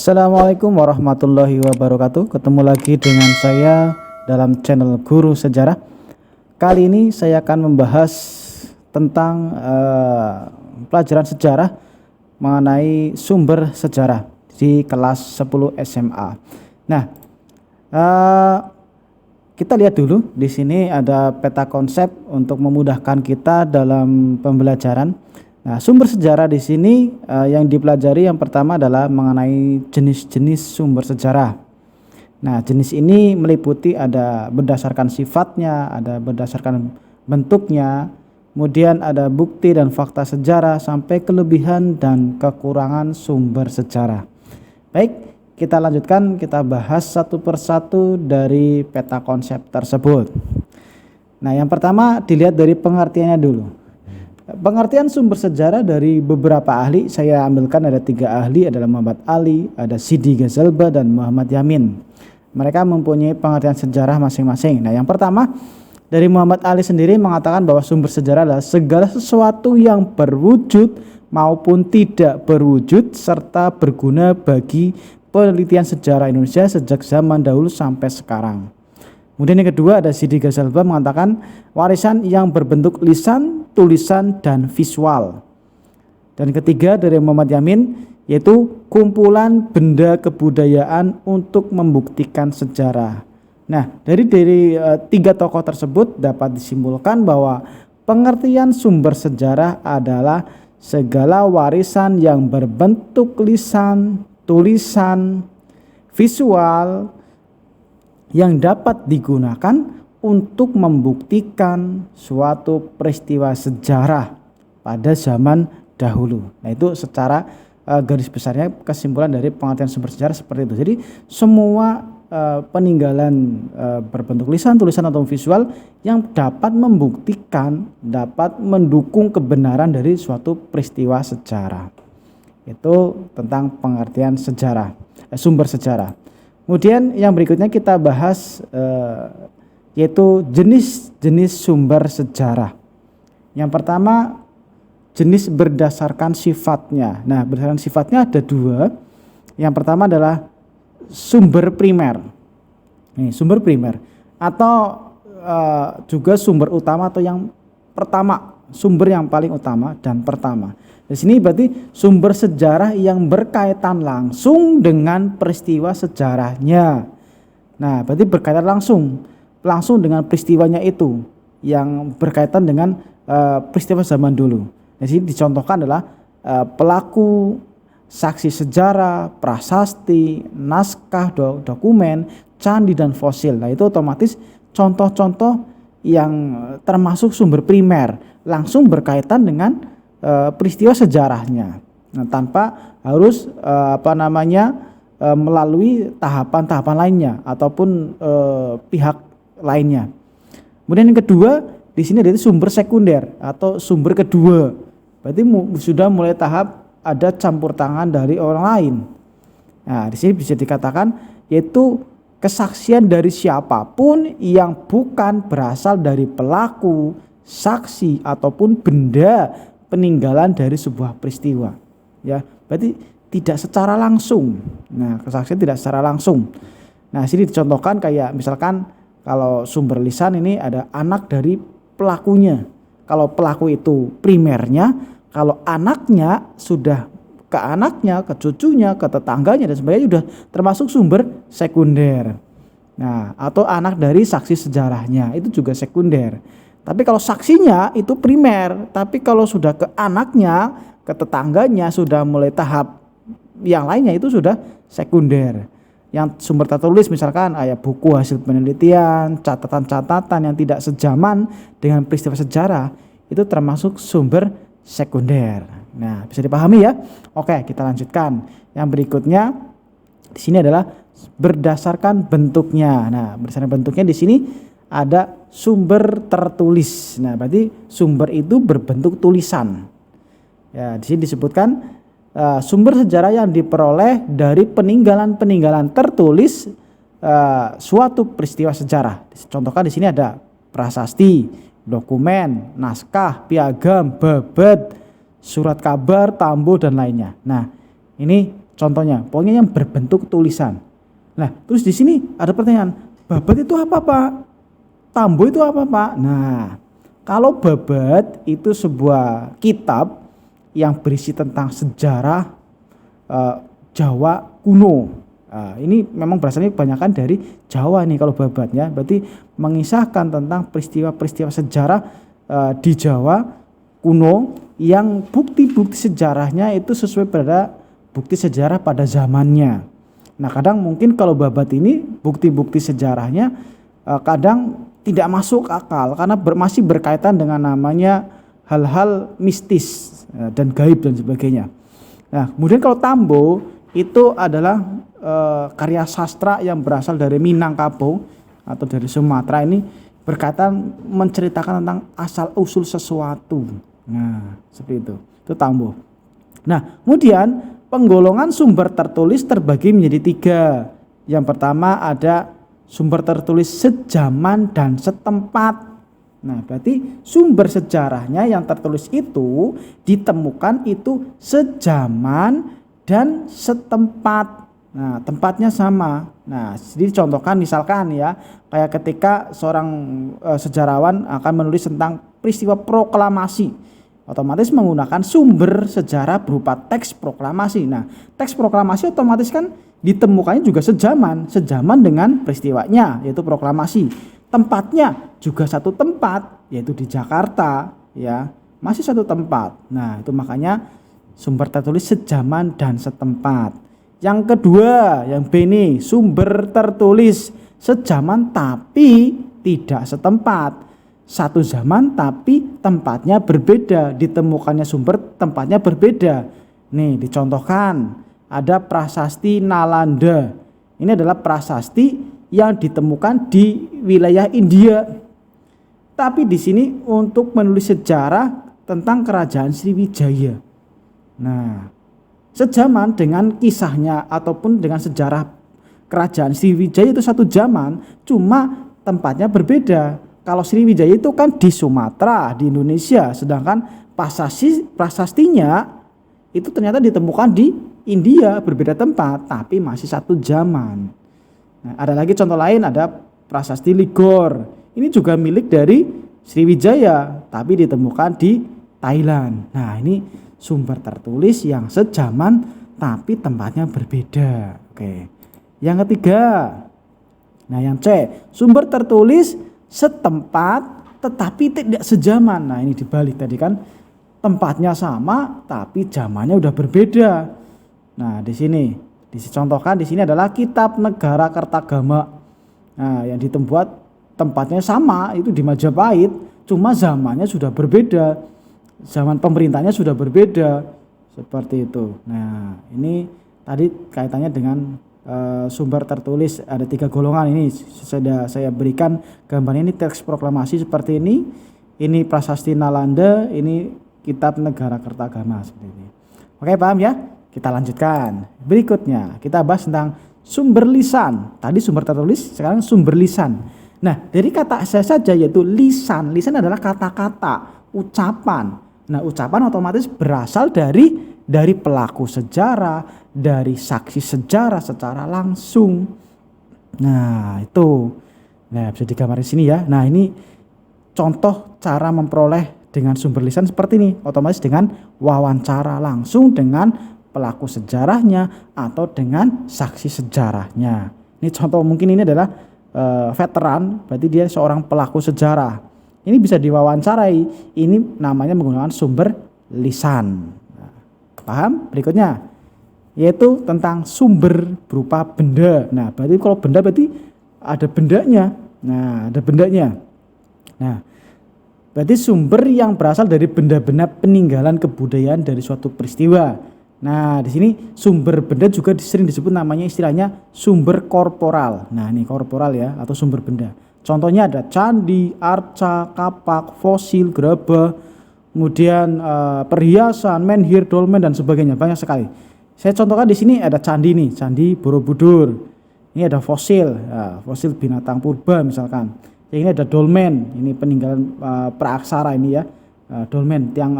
Assalamualaikum warahmatullahi wabarakatuh. Ketemu lagi dengan saya dalam channel Guru Sejarah. Kali ini saya akan membahas tentang pelajaran sejarah mengenai sumber sejarah di kelas 10 SMA. Nah, kita lihat dulu di sini ada peta konsep untuk memudahkan kita dalam pembelajaran. Nah, sumber sejarah di sini yang dipelajari yang pertama adalah mengenai jenis-jenis sumber sejarah. Nah, jenis ini meliputi ada berdasarkan sifatnya, ada berdasarkan bentuknya, kemudian ada bukti dan fakta sejarah sampai kelebihan dan kekurangan sumber sejarah. Baik, kita lanjutkan, kita bahas satu persatu dari peta konsep tersebut. Nah, yang pertama dilihat dari pengertiannya dulu. Pengertian sumber sejarah dari beberapa ahli, saya ambilkan ada 3 ahli, adalah Muhammad Ali, ada Sidi Ghazalba, dan Muhammad Yamin. Mereka mempunyai pengertian sejarah masing-masing. Nah, yang pertama dari Muhammad Ali sendiri mengatakan bahwa sumber sejarah adalah segala sesuatu yang berwujud maupun tidak berwujud serta berguna bagi penelitian sejarah Indonesia sejak zaman dahulu sampai sekarang. Kemudian yang kedua ada Sidi Ghazalba mengatakan warisan yang berbentuk lisan, tulisan, dan visual. Dan ketiga dari Muhammad Yamin yaitu kumpulan benda kebudayaan untuk membuktikan sejarah. Nah, dari 3 tokoh tersebut dapat disimpulkan bahwa pengertian sumber sejarah adalah segala warisan yang berbentuk lisan, tulisan, visual yang dapat digunakan untuk membuktikan suatu peristiwa sejarah pada zaman dahulu. Nah, itu secara garis besarnya kesimpulan dari pengertian sumber sejarah seperti itu. Jadi semua peninggalan berbentuk lisan, tulisan, atau visual yang dapat membuktikan, dapat mendukung kebenaran dari suatu peristiwa sejarah. Itu tentang pengertian sejarah, sumber sejarah. Kemudian yang berikutnya kita bahas yaitu jenis-jenis sumber sejarah. Yang pertama jenis berdasarkan sifatnya. Nah, berdasarkan sifatnya ada 2. Yang pertama adalah sumber primer. Sumber primer atau juga sumber utama atau yang pertama, sumber yang paling utama dan pertama. Di sini berarti sumber sejarah yang berkaitan langsung dengan peristiwa sejarahnya. Nah, berarti berkaitan langsung dengan peristiwanya itu yang berkaitan dengan peristiwa zaman dulu. Di sini dicontohkan adalah pelaku, saksi sejarah, prasasti, naskah, dokumen, candi, dan fosil. Nah, itu otomatis contoh-contoh yang termasuk sumber primer, langsung berkaitan dengan peristiwa sejarahnya. Nah, tanpa harus melalui tahapan-tahapan lainnya ataupun pihak lainnya. Kemudian yang kedua di sini ada sumber sekunder atau sumber kedua. Berarti sudah mulai tahap ada campur tangan dari orang lain. Nah, di sini bisa dikatakan yaitu kesaksian dari siapapun yang bukan berasal dari pelaku, saksi, ataupun benda peninggalan dari sebuah peristiwa. Ya, berarti tidak secara langsung. Nah, kesaksian tidak secara langsung. Nah, sini dicontohkan kayak misalkan kalau sumber lisan ini ada anak dari pelakunya. Kalau pelaku itu primernya, kalau anaknya sudah ke anaknya, ke cucunya, ke tetangganya dan sebagainya sudah termasuk sumber sekunder. Nah, atau anak dari saksi sejarahnya itu juga sekunder. Tapi kalau saksinya itu primer, tapi kalau sudah ke anaknya, ke tetangganya, sudah mulai tahap yang lainnya itu sudah sekunder. Yang sumber tertulis misalkan buku hasil penelitian, catatan-catatan yang tidak sejaman dengan peristiwa sejarah, itu termasuk sumber sekunder. Nah, bisa dipahami ya? Oke, kita lanjutkan. Yang berikutnya di sini adalah berdasarkan bentuknya. Nah, berdasarkan bentuknya di sini ada sumber tertulis. Nah, berarti sumber itu berbentuk tulisan. Ya, di sini disebutkan sumber sejarah yang diperoleh dari peninggalan-peninggalan tertulis suatu peristiwa sejarah. Contohkan di sini ada prasasti, dokumen, naskah, piagam, babad, surat kabar, tambo, dan lainnya. Nah, ini Contohnya, pokoknya yang berbentuk tulisan. Nah, terus di sini ada pertanyaan, babat itu apa Pak? Tambo itu apa Pak? Nah, kalau babat itu sebuah kitab yang berisi tentang sejarah Jawa kuno. Nah, ini memang berasalnya kebanyakan dari Jawa nih kalau babatnya, berarti mengisahkan tentang peristiwa-peristiwa sejarah di Jawa kuno yang bukti-bukti sejarahnya itu sesuai pada bukti sejarah pada zamannya. Nah, kadang mungkin kalau babat ini bukti-bukti sejarahnya kadang tidak masuk akal karena masih berkaitan dengan namanya hal-hal mistis dan gaib dan sebagainya. Nah, kemudian kalau Tambo itu adalah karya sastra yang berasal dari Minangkabau atau dari Sumatera, ini berkaitan menceritakan tentang asal usul sesuatu. Nah, seperti itu. Itu Tambo. Nah, kemudian penggolongan sumber tertulis terbagi menjadi 3. Yang pertama ada sumber tertulis sejaman dan setempat. Nah, berarti sumber sejarahnya yang tertulis itu ditemukan itu sejaman dan setempat. Nah, tempatnya sama. Nah, jadi contohkan misalkan ya, kayak ketika seorang sejarawan akan menulis tentang peristiwa proklamasi, otomatis menggunakan sumber sejarah berupa teks proklamasi. Nah, teks proklamasi otomatis kan ditemukannya juga sejaman dengan peristiwanya, yaitu proklamasi. Tempatnya juga satu tempat, yaitu di Jakarta, ya, masih satu tempat. Nah, itu makanya sumber tertulis sejaman dan setempat. Yang kedua, yang B ini, sumber tertulis sejaman tapi tidak setempat. Satu zaman tapi tempatnya berbeda, ditemukannya sumber tempatnya berbeda. Nih dicontohkan, ada prasasti Nalanda. Ini adalah prasasti yang ditemukan di wilayah India. Tapi di sini untuk menulis sejarah tentang kerajaan Sriwijaya. Nah, sejaman dengan kisahnya ataupun dengan sejarah kerajaan Sriwijaya itu satu zaman, cuma tempatnya berbeda. Kalau Sriwijaya itu kan di Sumatera, di Indonesia, sedangkan prasastinya itu ternyata ditemukan di India, berbeda tempat, tapi masih satu zaman. Nah, ada lagi contoh lain, ada prasasti Ligor. Ini juga milik dari Sriwijaya, tapi ditemukan di Thailand. Nah, ini sumber tertulis yang sejaman, tapi tempatnya berbeda. Oke. Yang ketiga, nah yang C, sumber tertulis setempat tetapi tidak sejaman. Nah, ini dibalik tadi kan, tempatnya sama tapi zamannya udah berbeda. Nah, di sini dicontohkan di sini adalah Kitab Negara Kertagama. Nah, yang ditembuat tempatnya sama itu di Majapahit, cuma zamannya sudah berbeda. Zaman pemerintahnya sudah berbeda. Seperti itu. Nah, ini tadi kaitannya dengan sumber tertulis ada 3 golongan. Ini sudah saya berikan gambarnya, ini teks proklamasi seperti ini prasasti Nalanda, ini Kitab Negara Kertagama seperti ini. Oke, paham ya? Kita lanjutkan. Berikutnya kita bahas tentang sumber lisan. Tadi sumber tertulis, sekarang sumber lisan. Nah, dari kata asal saja yaitu lisan. Lisan adalah kata-kata, ucapan. Nah, ucapan otomatis berasal dari pelaku sejarah, dari saksi sejarah secara langsung. Nah, itu. Nah, bisa digambar di sini ya. Nah, ini contoh cara memperoleh dengan sumber lisan seperti ini. Otomatis dengan wawancara langsung dengan pelaku sejarahnya atau dengan saksi sejarahnya. Ini contoh, mungkin ini adalah veteran, berarti dia seorang pelaku sejarah. Ini bisa diwawancarai. Ini namanya menggunakan sumber lisan. Nah, paham? Berikutnya yaitu tentang sumber berupa benda. Nah, berarti kalau benda berarti ada bendanya. Nah, ada bendanya. Nah, berarti sumber yang berasal dari benda-benda peninggalan kebudayaan dari suatu peristiwa. Nah, di sini sumber benda juga sering disebut namanya istilahnya sumber korporal. Nah, ini korporal ya, atau sumber benda. Contohnya ada candi, arca, kapak, fosil, gerabah, kemudian perhiasan, menhir, dolmen dan sebagainya, banyak sekali. Saya contohkan di sini ada candi nih, Candi Borobudur. Ini ada fosil, ya, fosil binatang purba misalkan. Yang ini ada dolmen, ini peninggalan praaksara ini ya, dolmen, tiang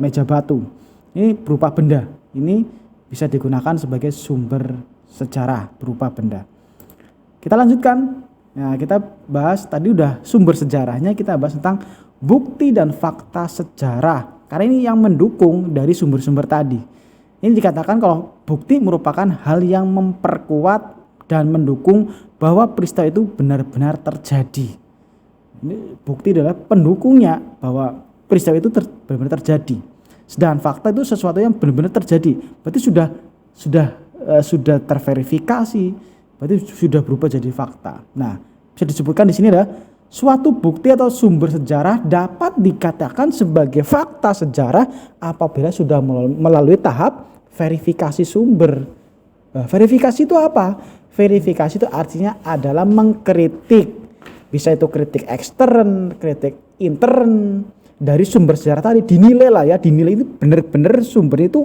meja batu. Ini berupa benda. Ini bisa digunakan sebagai sumber sejarah berupa benda. Kita lanjutkan. Nah, kita bahas tadi udah sumber sejarahnya, kita bahas tentang bukti dan fakta sejarah. Karena ini yang mendukung dari sumber-sumber tadi. Ini dikatakan kalau bukti merupakan hal yang memperkuat dan mendukung bahwa peristiwa itu benar-benar terjadi. Ini bukti adalah pendukungnya bahwa peristiwa itu benar-benar terjadi. Sedangkan fakta itu sesuatu yang benar-benar terjadi. Berarti sudah terverifikasi, berarti sudah berubah jadi fakta. Nah, bisa disebutkan di sini adalah suatu bukti atau sumber sejarah dapat dikatakan sebagai fakta sejarah apabila sudah melalui tahap verifikasi sumber. Verifikasi itu apa? Verifikasi itu artinya adalah mengkritik. Bisa itu kritik ekstern, kritik intern dari sumber sejarah tadi, dinilai lah ya, dinilai itu benar-benar sumber itu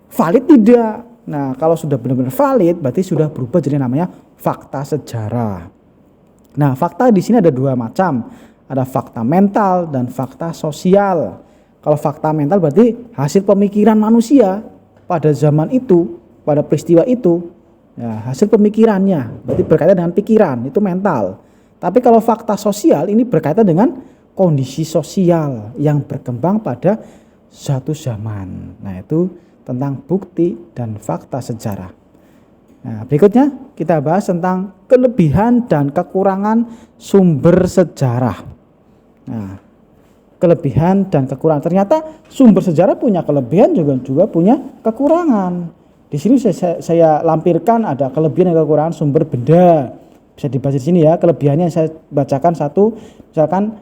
valid tidak. Nah, kalau sudah benar-benar valid berarti sudah berubah jadi namanya fakta sejarah. Nah, fakta di sini ada dua macam. Ada fakta mental dan fakta sosial. Kalau fakta mental berarti hasil pemikiran manusia pada zaman itu, pada peristiwa itu. Ya, hasil pemikirannya, berarti berkaitan dengan pikiran, itu mental. Tapi kalau fakta sosial ini berkaitan dengan kondisi sosial yang berkembang pada suatu zaman. Nah, itu tentang bukti dan fakta sejarah. Nah, berikutnya kita bahas tentang kelebihan dan kekurangan sumber sejarah. Nah, kelebihan dan kekurangan. Ternyata sumber sejarah punya kelebihan juga punya kekurangan. Di sini saya lampirkan ada kelebihan dan kekurangan sumber benda. Bisa dibaca di sini ya. Kelebihannya saya bacakan satu, misalkan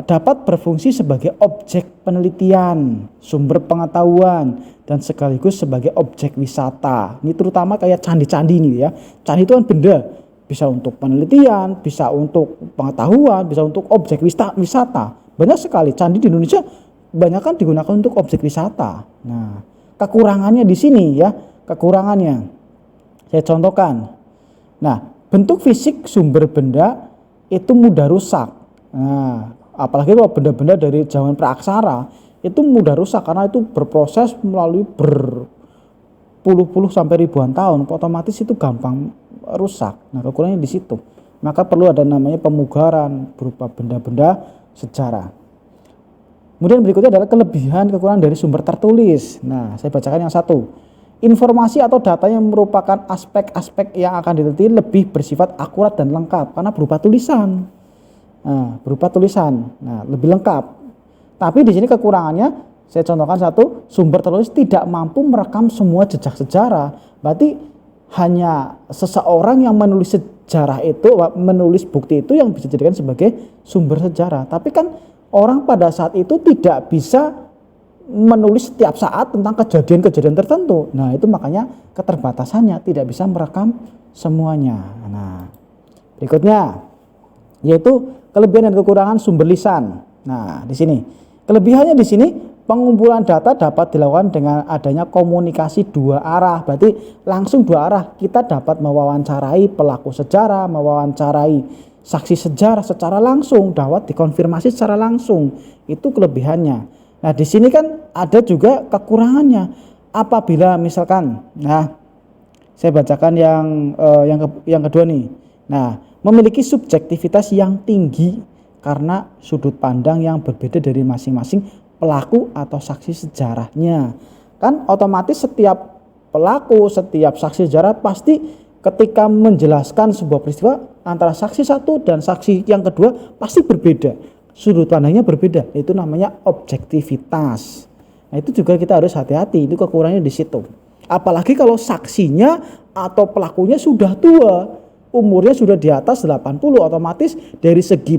dapat berfungsi sebagai objek penelitian, sumber pengetahuan, dan sekaligus sebagai objek wisata. Ini terutama kayak candi-candi ini ya. Candi itu kan benda, bisa untuk penelitian, bisa untuk pengetahuan, bisa untuk objek wisata. Banyak sekali candi di Indonesia banyak kan digunakan untuk objek wisata. Nah, kekurangannya di sini ya, kekurangannya saya contohkan. Nah, bentuk fisik sumber benda itu mudah rusak. Nah, apalagi kalau benda-benda dari zaman praaksara itu mudah rusak karena itu berproses melalui berpuluh-puluh sampai ribuan tahun, otomatis itu gampang rusak. Nah, kekurangannya di situ. Maka perlu ada namanya pemugaran berupa benda-benda sejarah. Kemudian berikutnya adalah kelebihan kekurangan dari sumber tertulis. Nah, saya bacakan yang satu. Informasi atau data yang merupakan aspek-aspek yang akan diteliti lebih bersifat akurat dan lengkap karena berupa tulisan. Nah, berupa tulisan. Nah, lebih lengkap. Tapi di sini kekurangannya, saya contohkan satu, sumber tertulis tidak mampu merekam semua jejak sejarah. Berarti hanya seseorang yang menulis sejarah itu, menulis bukti itu yang bisa dijadikan sebagai sumber sejarah. Tapi kan orang pada saat itu tidak bisa menulis setiap saat tentang kejadian-kejadian tertentu. Nah, itu makanya keterbatasannya tidak bisa merekam semuanya. Nah, berikutnya yaitu kelebihan dan kekurangan sumber lisan. Nah, di sini kelebihannya di sini pengumpulan data dapat dilakukan dengan adanya komunikasi dua arah. Berarti langsung dua arah. Kita dapat mewawancarai pelaku sejarah, mewawancarai saksi sejarah secara langsung, dapat dikonfirmasi secara langsung. Itu kelebihannya. Nah, di sini kan ada juga kekurangannya. Apabila misalkan, nah, saya bacakan yang kedua nih. Nah, memiliki subjektivitas yang tinggi karena sudut pandang yang berbeda dari masing-masing pelaku atau saksi sejarahnya. Kan otomatis setiap pelaku, setiap saksi sejarah pasti ketika menjelaskan sebuah peristiwa antara saksi satu dan saksi yang kedua pasti berbeda. Sudut pandangnya berbeda. Itu namanya objektivitas. Nah, itu juga kita harus hati-hati. Itu kekurangannya di situ. Apalagi kalau saksinya atau pelakunya sudah tua, umurnya sudah di atas 80, otomatis dari segi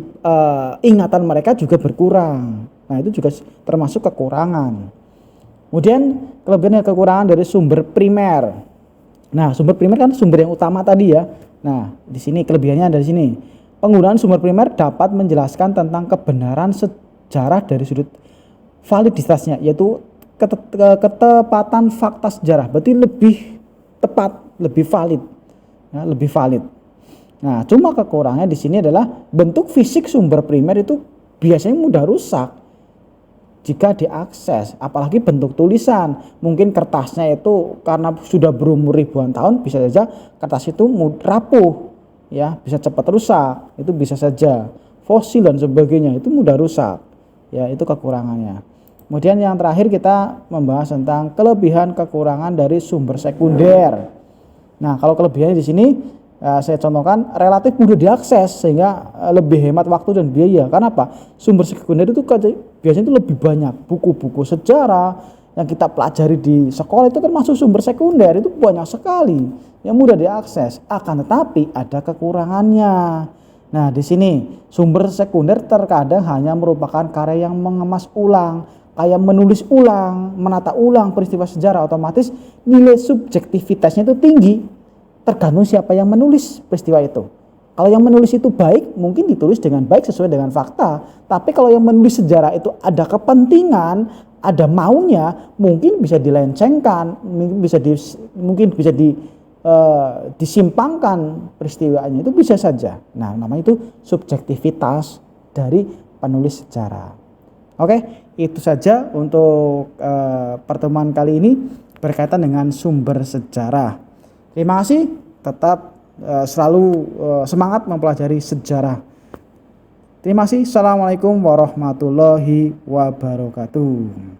ingatan mereka juga berkurang. Nah, itu juga termasuk kekurangan. Kemudian kelebihan dan kekurangan dari sumber primer. Nah, sumber primer kan sumber yang utama tadi ya. Nah, di sini kelebihannya dari sini. Penggunaan sumber primer dapat menjelaskan tentang kebenaran sejarah dari sudut validitasnya, yaitu ketepatan fakta sejarah. Berarti lebih tepat, lebih valid. Ya, lebih valid. Nah, cuma kekurangannya di sini adalah bentuk fisik sumber primer itu biasanya mudah rusak jika diakses, apalagi bentuk tulisan. Mungkin kertasnya itu karena sudah berumur ribuan tahun, bisa saja kertas itu rapuh, ya, bisa cepat rusak, itu bisa saja. Fosil dan sebagainya itu mudah rusak, ya, itu kekurangannya. Kemudian yang terakhir kita membahas tentang kelebihan kekurangan dari sumber sekunder. Nah, kalau kelebihannya di sini saya contohkan relatif mudah diakses sehingga lebih hemat waktu dan biaya. Karena apa? Sumber sekunder itu biasanya itu lebih banyak. Buku-buku sejarah yang kita pelajari di sekolah itu kan masuk sumber sekunder, itu banyak sekali yang mudah diakses. Akan tetapi ada kekurangannya. Nah, di sini sumber sekunder terkadang hanya merupakan karya yang mengemas ulang, kayak menulis ulang, menata ulang peristiwa sejarah, otomatis nilai subjektivitasnya itu tinggi. Tergantung siapa yang menulis peristiwa itu. Kalau yang menulis itu baik, mungkin ditulis dengan baik sesuai dengan fakta. Tapi kalau yang menulis sejarah itu ada kepentingan, ada maunya, mungkin bisa dilencengkan, mungkin bisa disimpangkan peristiwanya, itu bisa saja. Nah, namanya itu subjektivitas dari penulis sejarah. Oke, itu saja untuk pertemuan kali ini berkaitan dengan sumber sejarah. Terima kasih, tetap selalu semangat mempelajari sejarah. Terima kasih. Assalamualaikum warahmatullahi wabarakatuh.